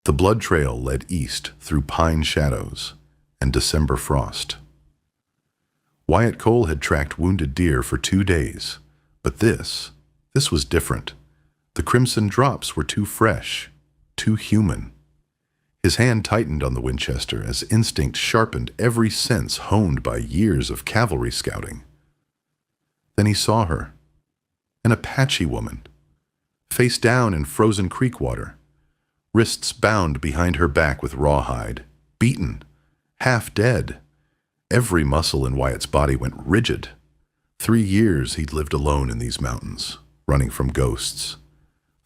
The blood trail led east through pine shadows and December frost. Wyatt Cole had tracked wounded deer for 2 days, but this was different. The crimson drops were too fresh, too human. His hand tightened on the Winchester as instinct sharpened every sense honed by years of cavalry scouting. Then he saw her, an Apache woman, face down in frozen creek water, wrists bound behind her back with rawhide, beaten, half dead. Every muscle in Wyatt's body went rigid. 3 years he'd lived alone in these mountains, running from ghosts.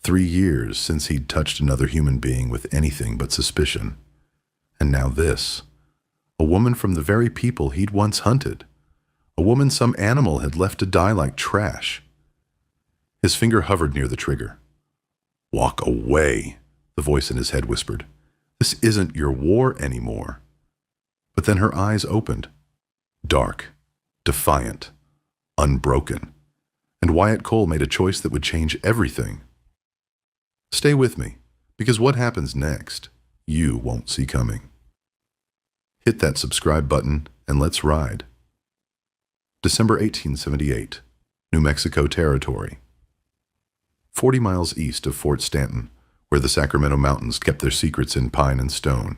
3 years since he'd touched another human being with anything but suspicion. And now this. A woman from the very people he'd once hunted. A woman some animal had left to die like trash. His finger hovered near the trigger. "Walk away," the voice in his head whispered. "This isn't your war anymore." But then her eyes opened. Dark, defiant, unbroken. And Wyatt Cole made a choice that would change everything. Stay with me, because what happens next, you won't see coming. Hit that subscribe button and let's ride. December 1878, New Mexico Territory. 40 miles east of Fort Stanton, where the Sacramento Mountains kept their secrets in pine and stone.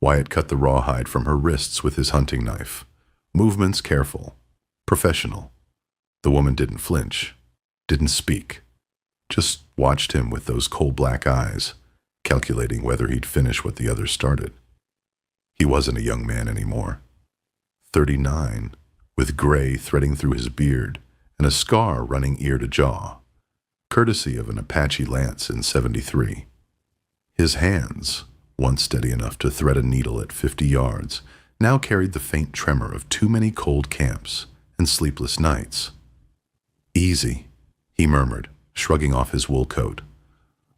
Wyatt cut the rawhide from her wrists with his hunting knife. Movements careful, professional. The woman didn't flinch, didn't speak, just watched him with those coal black eyes, calculating whether he'd finish what the others started. He wasn't a young man anymore. 39, with gray threading through his beard and a scar running ear to jaw, courtesy of an Apache lance in 73. His hands, once steady enough to thread a needle at 50 yards, now carried the faint tremor of too many cold camps and sleepless nights. "Easy," he murmured, shrugging off his wool coat.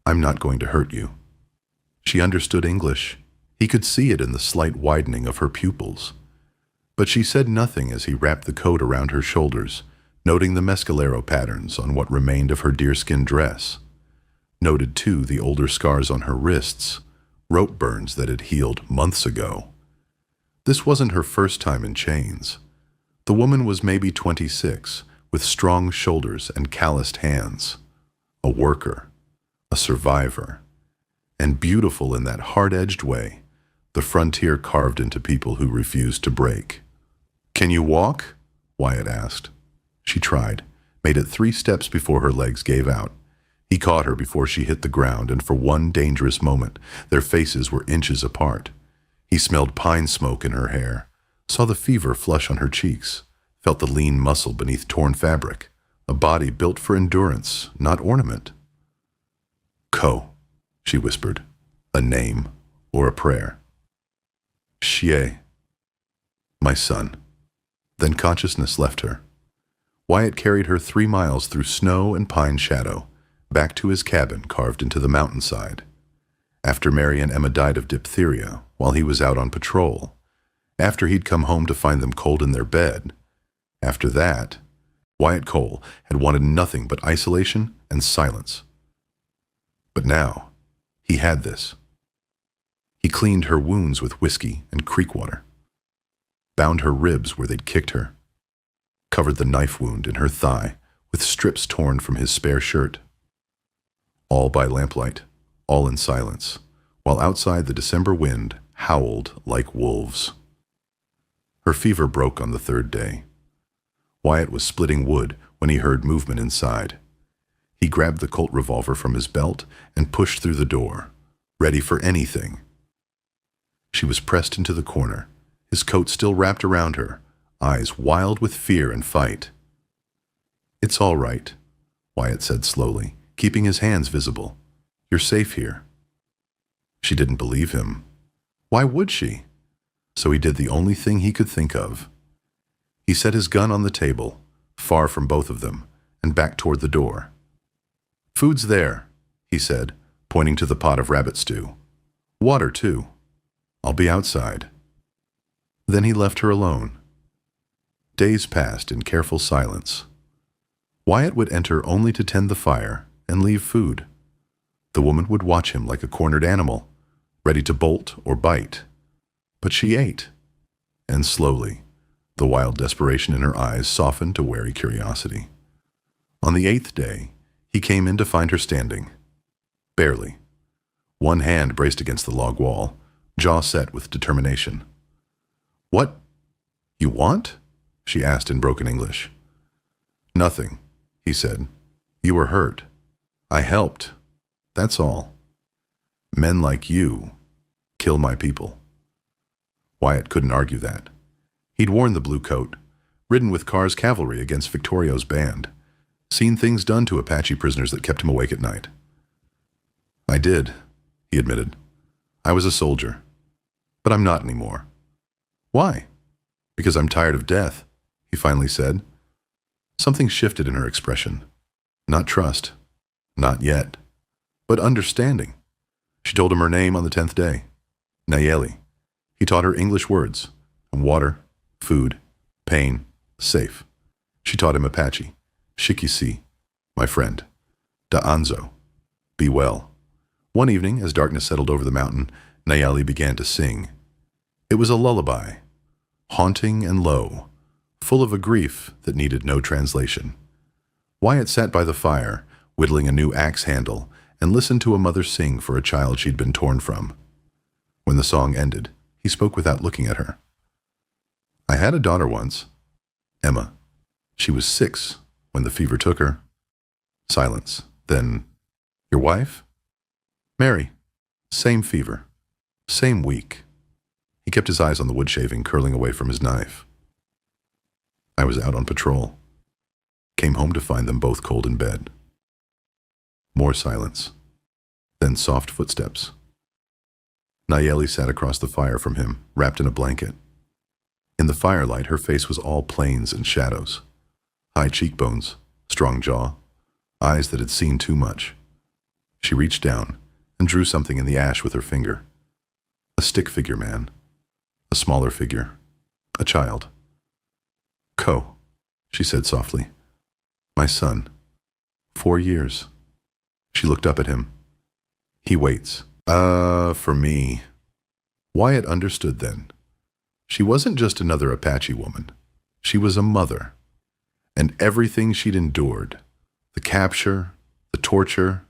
"I'm not going to hurt you." She understood English. He could see it in the slight widening of her pupils. But she said nothing as he wrapped the coat around her shoulders, noting the mescalero patterns on what remained of her deerskin dress. Noted, too, the older scars on her wrists, rope burns that had healed months ago. This wasn't her first time in chains. The woman was maybe 26, with strong shoulders and calloused hands. A worker, a survivor, and beautiful in that hard-edged way the frontier carved into people who refused to break. "Can you walk?" Wyatt asked. She tried, made it 3 steps before her legs gave out. He caught her before she hit the ground, and for one dangerous moment, their faces were inches apart. He smelled pine smoke in her hair, saw the fever flush on her cheeks, felt the lean muscle beneath torn fabric, a body built for endurance, not ornament. "Co," she whispered, a name or a prayer. "Shie," "my son." Then consciousness left her. Wyatt carried her 3 miles through snow and pine shadow, back to his cabin carved into the mountainside. After Mary and Emma died of diphtheria while he was out on patrol, after he'd come home to find them cold in their bed, after that, Wyatt Cole had wanted nothing but isolation and silence. But now, he had this. He cleaned her wounds with whiskey and creek water, bound her ribs where they'd kicked her, covered the knife wound in her thigh with strips torn from his spare shirt. All by lamplight, all in silence, while outside the December wind howled like wolves. Her fever broke on the 3rd day. Wyatt was splitting wood when he heard movement inside. He grabbed the Colt revolver from his belt and pushed through the door, ready for anything. She was pressed into the corner, his coat still wrapped around her, eyes wild with fear and fight. "It's all right," Wyatt said slowly, keeping his hands visible. "You're safe here." She didn't believe him. Why would she? So he did the only thing he could think of. He set his gun on the table, far from both of them, and backed toward the door. "Food's there," he said, pointing to the pot of rabbit stew. "Water, too. I'll be outside." Then he left her alone. Days passed in careful silence. Wyatt would enter only to tend the fire and leave food. The woman would watch him like a cornered animal, ready to bolt or bite. But she ate, and slowly, the wild desperation in her eyes softened to wary curiosity. On the 8th day, he came in to find her standing. Barely. One hand braced against the log wall, jaw set with determination. "What you want?" she asked in broken English. "Nothing," he said. "You were hurt. I helped. That's all. Men like you kill my people." Wyatt couldn't argue that. He'd worn the blue coat, ridden with Carr's cavalry against Victorio's band, seen things done to Apache prisoners that kept him awake at night. "I did," he admitted. "I was a soldier. But I'm not anymore." "Why?" "Because I'm tired of death," he finally said. Something shifted in her expression. Not trust. Not yet. But understanding. She told him her name on the 10th day. Nayeli. He taught her English words. Water, food, pain, safe. She taught him Apache. Shikisi, my friend. Da'anzo, be well. One evening, as darkness settled over the mountain, Nayeli began to sing. It was a lullaby, haunting and low, full of a grief that needed no translation. Wyatt sat by the fire, whittling a new axe handle, and listened to a mother sing for a child she'd been torn from. When the song ended, he spoke without looking at her. "I had a daughter once, Emma. She was 6 when the fever took her." Silence. Then, "Your wife?" "Mary. Same fever. Same week." He kept his eyes on the wood shaving curling away from his knife. "I was out on patrol. Came home to find them both cold in bed." More silence. Then soft footsteps. Nayeli sat across the fire from him, wrapped in a blanket. In the firelight, her face was all plains and shadows. High cheekbones, strong jaw, eyes that had seen too much. She reached down and drew something in the ash with her finger. A stick figure man. A smaller figure. A child. "Co," she said softly. "My son. 4 years." She looked up at him. "He waits." For me." Wyatt understood then. She wasn't just another Apache woman. She was a mother. And everything she'd endured, the capture, the torture,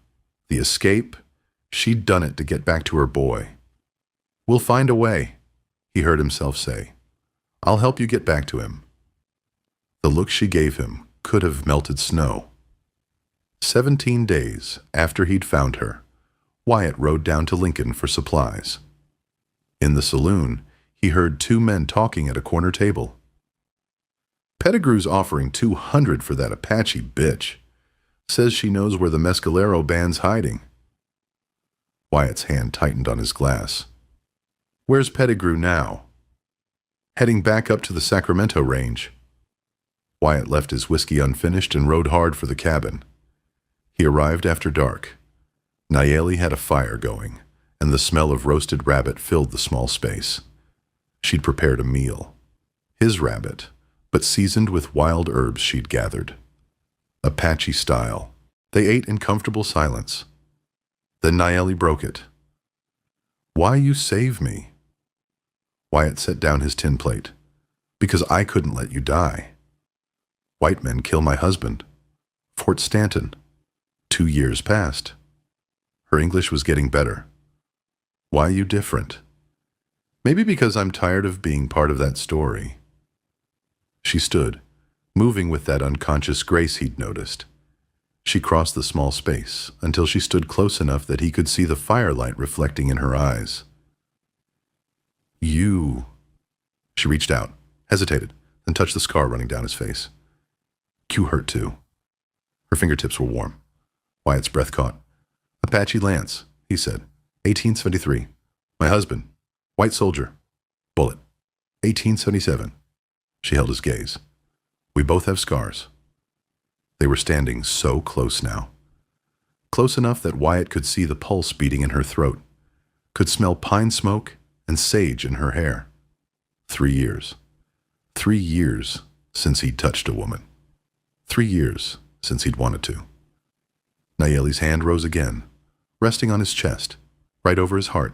the escape, she'd done it to get back to her boy. "We'll find a way," he heard himself say. "I'll help you get back to him." The look she gave him could have melted snow. 17 days after he'd found her, Wyatt rode down to Lincoln for supplies. In the saloon, he heard 2 men talking at a corner table. "Pettigrew's offering $200 for that Apache bitch. Says she knows where the Mescalero band's hiding." Wyatt's hand tightened on his glass. "Where's Pettigrew now?" "Heading back up to the Sacramento range." Wyatt left his whiskey unfinished and rode hard for the cabin. He arrived after dark. Nayeli had a fire going, and the smell of roasted rabbit filled the small space. She'd prepared a meal. His rabbit, but seasoned with wild herbs she'd gathered. Apache style. They ate in comfortable silence. Then Nayeli broke it. "Why you save me?" Wyatt set down his tin plate. "Because I couldn't let you die. White men kill my husband. Fort Stanton. 2 years passed." Her English was getting better. "Why you different?" "Maybe because I'm tired of being part of that story." She stood, moving with that unconscious grace he'd noticed. She crossed the small space until she stood close enough that he could see the firelight reflecting in her eyes. "You..." She reached out, hesitated, then touched the scar running down his face. "You hurt too." Her fingertips were warm. Wyatt's breath caught. "Apache Lance," he said. 1873. My husband. White soldier. Bullet. 1877. She held his gaze. "We both have scars." They were standing so close now. Close enough that Wyatt could see the pulse beating in her throat, could smell pine smoke and sage in her hair. 3 years. 3 years since he'd touched a woman. 3 years since he'd wanted to. Nayeli's hand rose again, resting on his chest, right over his heart.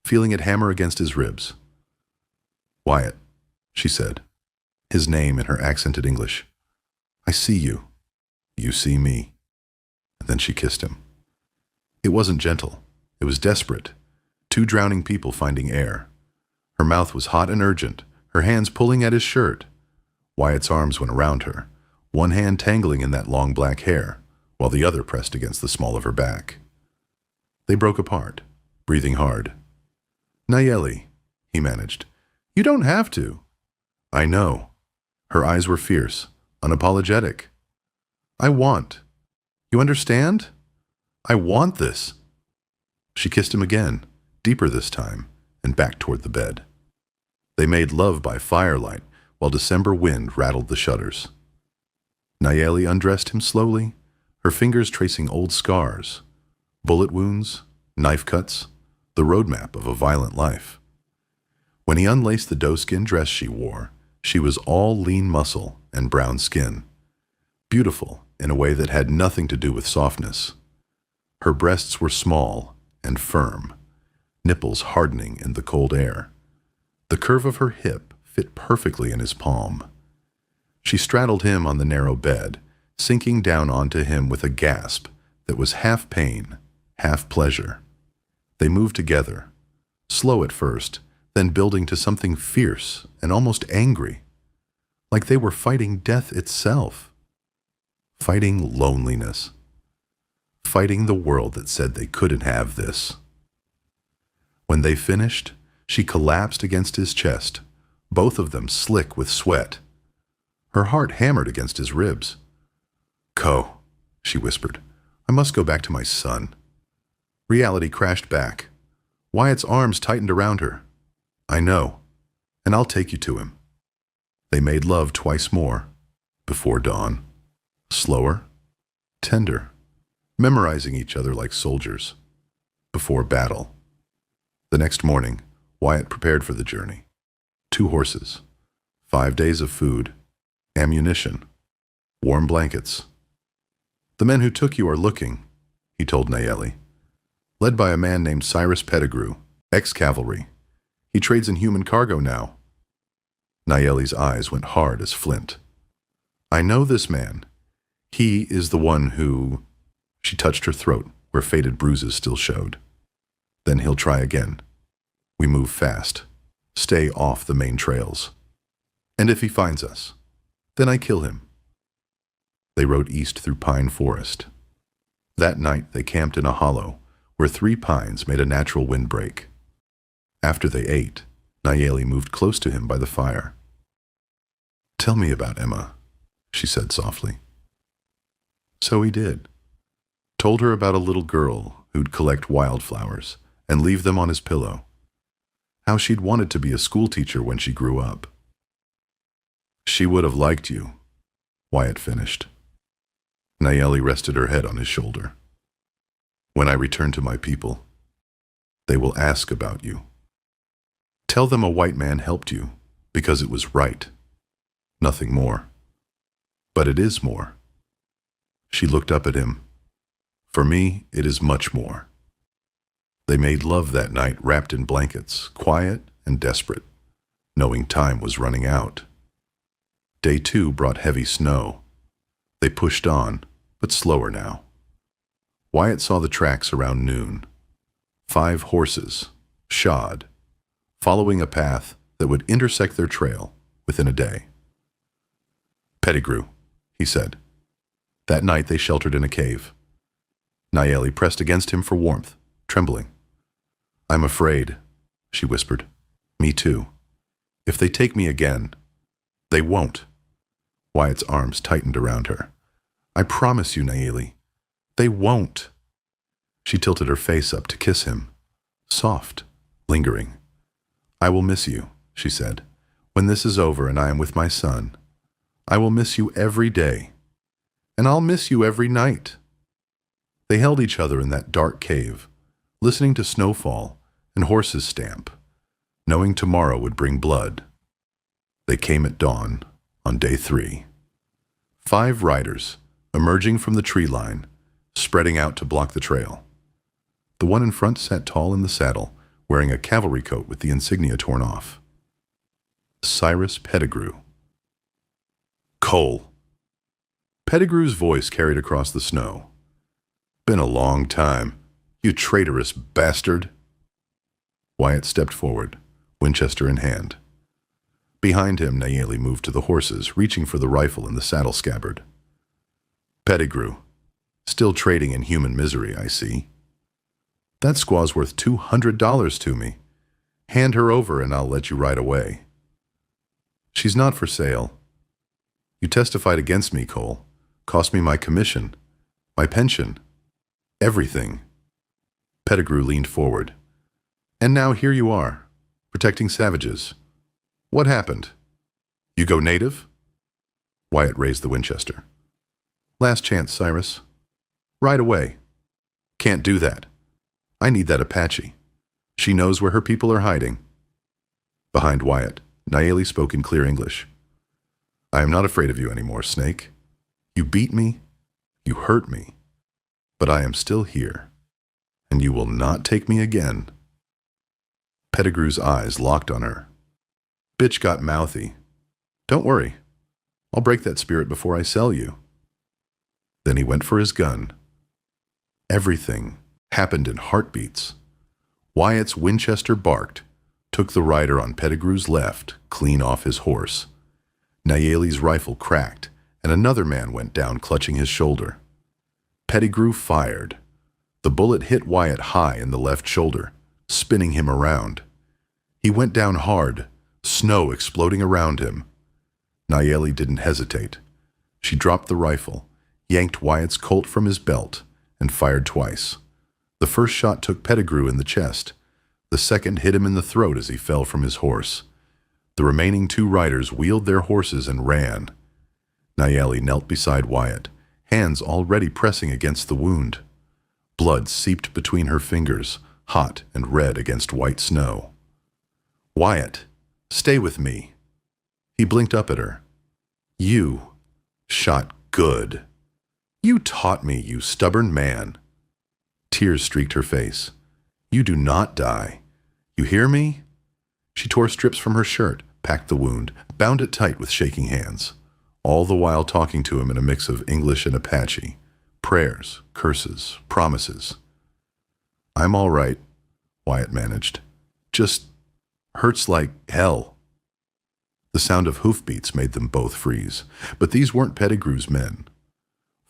feeling it hammer against his ribs. "Wyatt," she said, his name in her accented English. "I see you. You see me." And then she kissed him. It wasn't gentle. It was desperate. Two drowning people finding air. Her mouth was hot and urgent, her hands pulling at his shirt. Wyatt's arms went around her, one hand tangling in that long black hair, while the other pressed against the small of her back. They broke apart, breathing hard. "Nayeli," he managed. "You don't have to." "I know." Her eyes were fierce, unapologetic. "I want. You understand? I want this." She kissed him again, deeper this time, and back toward the bed. They made love by firelight while December wind rattled the shutters. Nayeli undressed him slowly, her fingers tracing old scars, bullet wounds, knife cuts, the roadmap of a violent life. When he unlaced the doe-skin dress she wore, she was all lean muscle and brown skin, beautiful in a way that had nothing to do with softness. Her breasts were small and firm, nipples hardening in the cold air. The curve of her hip fit perfectly in his palm. She straddled him on the narrow bed, sinking down onto him with a gasp that was half pain, half pleasure. They moved together, slow at first, then building to something fierce and almost angry, like they were fighting death itself. Fighting loneliness. Fighting the world that said they couldn't have this. When they finished, she collapsed against his chest, both of them slick with sweat. Her heart hammered against his ribs. "Co," she whispered, "I must go back to my son." Reality crashed back. Wyatt's arms tightened around her. "I know, and I'll take you to him." They made love twice more, before dawn. Slower, tender, memorizing each other like soldiers, before battle. The next morning, Wyatt prepared for the journey. 2 horses, 5 days of food, ammunition, warm blankets. "The men who took you are looking," he told Nayeli. "Led by a man named Cyrus Pettigrew, ex-cavalry. He trades in human cargo now." Nayeli's eyes went hard as flint. "I know this man. He is the one who—" She touched her throat, where faded bruises still showed. "Then he'll try again. We move fast. Stay off the main trails. And if he finds us, then I kill him." They rode east through pine forest. That night they camped in a hollow where 3 pines made a natural windbreak. After they ate, Nayeli moved close to him by the fire. "Tell me about Emma," she said softly. So he did. Told her about a little girl who'd collect wildflowers and leave them on his pillow. How she'd wanted to be a schoolteacher when she grew up. "She would have liked you," Wyatt finished. Nayeli rested her head on his shoulder. "When I return to my people, they will ask about you. Tell them a white man helped you because it was right. Nothing more. But it is more." She looked up at him. "For me, it is much more." They made love that night wrapped in blankets, quiet and desperate, knowing time was running out. Day 2 brought heavy snow. They pushed on, but slower now. Wyatt saw the tracks around noon. 5 horses, shod, following a path that would intersect their trail within a day. "Pettigrew," he said. That night they sheltered in a cave. Nayeli pressed against him for warmth, trembling. "I'm afraid," she whispered. "Me too. If they take me again—" "They won't." Wyatt's arms tightened around her. "I promise you, Nayeli, they won't." She tilted her face up to kiss him, soft, lingering. "I will miss you," she said, "when this is over and I am with my son. I will miss you every day. And I'll miss you every night." They held each other in that dark cave, listening to snowfall and horses stamp, knowing tomorrow would bring blood. They came at dawn on day 3. 5 riders, emerging from the tree line, spreading out to block the trail. The one in front sat tall in the saddle, wearing a cavalry coat with the insignia torn off. Cyrus Pettigrew. Cole. Pettigrew's voice carried across the snow. Been a long time, you traitorous bastard. Wyatt stepped forward, Winchester in hand. Behind him, Nayeli moved to the horses, reaching for the rifle in the saddle scabbard. Pettigrew. Still trading in human misery, I see. That squaw's worth $200 to me. Hand her over and I'll let you ride away. She's not for sale. You testified against me, Cole. Cost me my commission, my pension, everything. Pettigrew leaned forward. And now here you are, protecting savages. What happened? You go native? Wyatt raised the Winchester. Last chance, Cyrus. Right away. Can't do that. I need that Apache. She knows where her people are hiding. Behind Wyatt, Nayeli spoke in clear English. I am not afraid of you anymore, Snake. You beat me, you hurt me, but I am still here, and you will not take me again. Pettigrew's eyes locked on her. Bitch got mouthy. Don't worry. I'll break that spirit before I sell you. Then he went for his gun. Everything happened in heartbeats. Wyatt's Winchester barked, took the rider on Pettigrew's left clean off his horse. Nayeli's rifle cracked, and another man went down clutching his shoulder. Pettigrew fired. The bullet hit Wyatt high in the left shoulder, spinning him around. He went down hard, snow exploding around him. Nayeli didn't hesitate. She dropped the rifle, yanked Wyatt's Colt from his belt, and fired twice. The first shot took Pettigrew in the chest. The second hit him in the throat as he fell from his horse. The remaining two riders wheeled their horses and ran. Nayeli knelt beside Wyatt, hands already pressing against the wound. Blood seeped between her fingers, hot and red against white snow. Wyatt, stay with me. He blinked up at her. You shot good. You taught me, you stubborn man. Tears streaked her face. You do not die. You hear me? She tore strips from her shirt, packed the wound, bound it tight with shaking hands, all the while talking to him in a mix of English and Apache, prayers, curses, promises. I'm all right, Wyatt managed. Just hurts like hell. The sound of hoofbeats made them both freeze, but these weren't Pettigrew's men.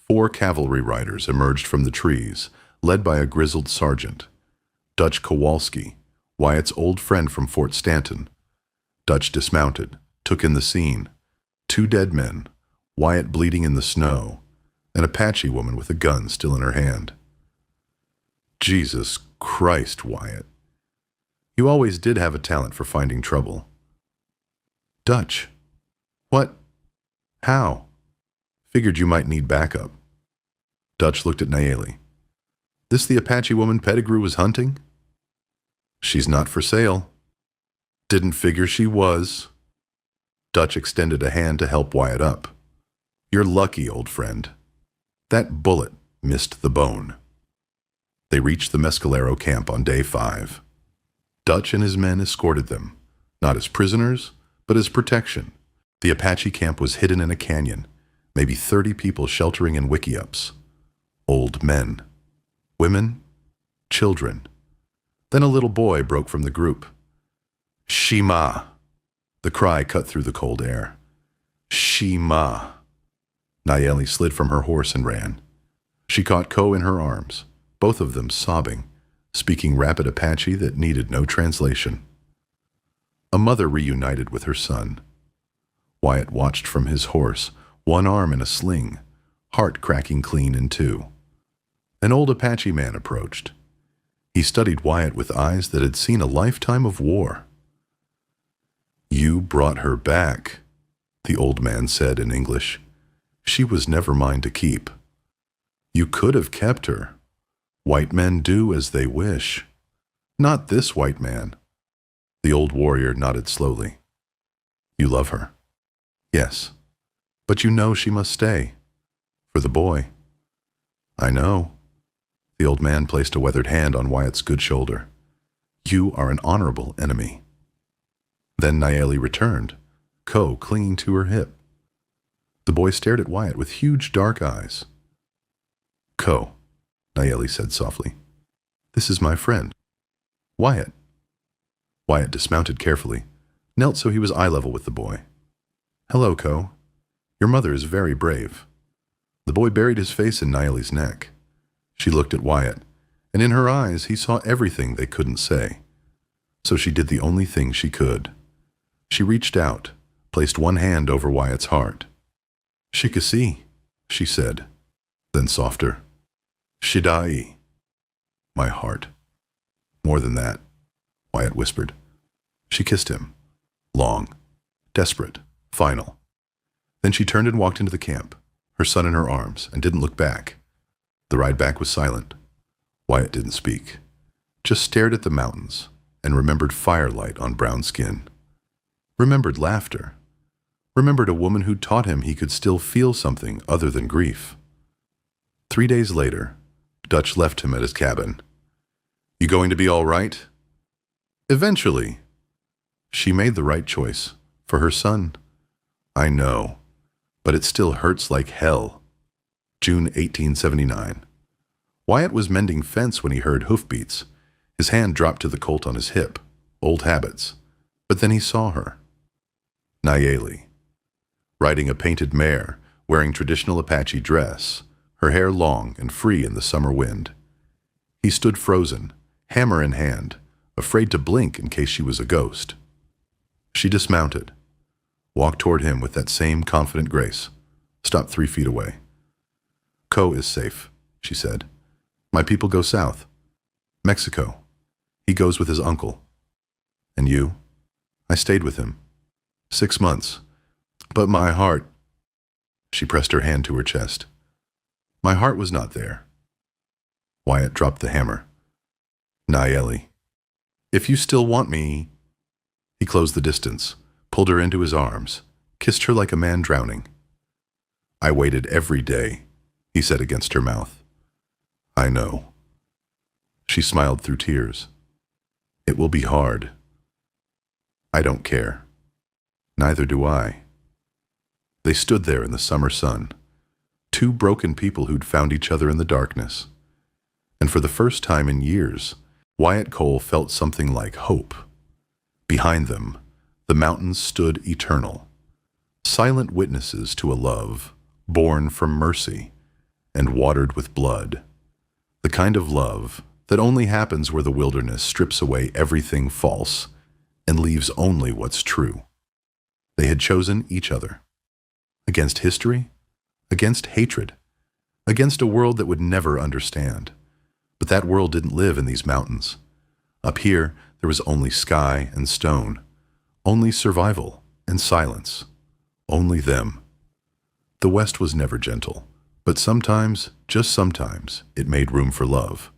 4 cavalry riders emerged from the trees, led by a grizzled sergeant. Dutch Kowalski, Wyatt's old friend from Fort Stanton. Dutch dismounted, took in the scene. 2 dead men, Wyatt bleeding in the snow, an Apache woman with a gun still in her hand. Jesus Christ, Wyatt. You always did have a talent for finding trouble. Dutch. What? How? Figured you might need backup. Dutch looked at Nayeli. This the Apache woman Pettigrew was hunting? She's not for sale. Didn't figure she was. Dutch extended a hand to help Wyatt up. You're lucky, old friend. That bullet missed the bone. They reached the Mescalero camp on day 5. Dutch and his men escorted them, not as prisoners, but as protection. The Apache camp was hidden in a canyon, maybe 30 people sheltering in wickiups. Old men. Women. Children. Then a little boy broke from the group. Shema. The cry cut through the cold air. Shema. Nayeli slid from her horse and ran. She caught Ko in her arms, both of them sobbing, speaking rapid Apache that needed no translation. A mother reunited with her son. Wyatt watched from his horse, one arm in a sling, heart cracking clean in 2. An old Apache man approached. He studied Wyatt with eyes that had seen a lifetime of war. You brought her back, the old man said in English. She was never mine to keep. You could have kept her. White men do as they wish. Not this white man. The old warrior nodded slowly. You love her? Yes. But you know she must stay. For the boy. I know. The old man placed a weathered hand on Wyatt's good shoulder. You are an honorable enemy." Then Nayeli returned, Co clinging to her hip. The boy stared at Wyatt with huge dark eyes. "Co," Nayeli said softly, "this is my friend, Wyatt." Wyatt dismounted carefully, knelt so he was eye level with the boy. "Hello, Co. Your mother is very brave." The boy buried his face in Nayeli's neck. She looked at Wyatt, and in her eyes he saw everything they couldn't say. So she did the only thing she could. She reached out, placed one hand over Wyatt's heart. "Shikasi," she said, then softer. "Shidai," my heart. More than that, Wyatt whispered. She kissed him. Long, desperate, final. Then she turned and walked into the camp, her son in her arms, and didn't look back. The ride back was silent. Wyatt didn't speak, just stared at the mountains and remembered firelight on brown skin. Remembered laughter. Remembered a woman who taught him he could still feel something other than grief. 3 days later, Dutch left him at his cabin. "You going to be all right?" "Eventually." She made the right choice. For her son. I know. But it still hurts like hell. June 1879. Wyatt was mending fence when he heard hoofbeats. His hand dropped to the colt on his hip. Old habits. But then he saw her. Nayeli. Riding a painted mare, wearing traditional Apache dress, her hair long and free in the summer wind. He stood frozen, hammer in hand, afraid to blink in case she was a ghost. She dismounted, walked toward him with that same confident grace, stopped 3 feet away. "Co is safe," she said. "My people go south. Mexico. He goes with his uncle. And you?" "I stayed with him. 6 months. But my heart—" She pressed her hand to her chest. "My heart was not there." Wyatt dropped the hammer. "Nayeli, if you still want me—" He closed the distance, pulled her into his arms, kissed her like a man drowning. "I waited every day," he said against her mouth. "I know." She smiled through tears. "It will be hard." "I don't care." "Neither do I." They stood there in the summer sun, 2 broken people who'd found each other in the darkness. And for the first time in years, Wyatt Cole felt something like hope. Behind them, the mountains stood eternal, silent witnesses to a love born from mercy and watered with blood, the kind of love that only happens where the wilderness strips away everything false and leaves only what's true. They had chosen each other, against history, against hatred, against a world that would never understand. But that world didn't live in these mountains. Up here, there was only sky and stone, only survival and silence, only them. The West was never gentle, but sometimes, just sometimes, it made room for love.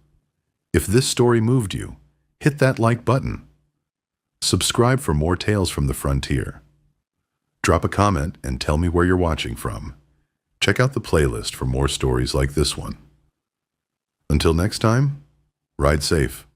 If this story moved you, hit that like button. Subscribe for more tales from the frontier. Drop a comment and tell me where you're watching from. Check out the playlist for more stories like this one. Until next time, ride safe.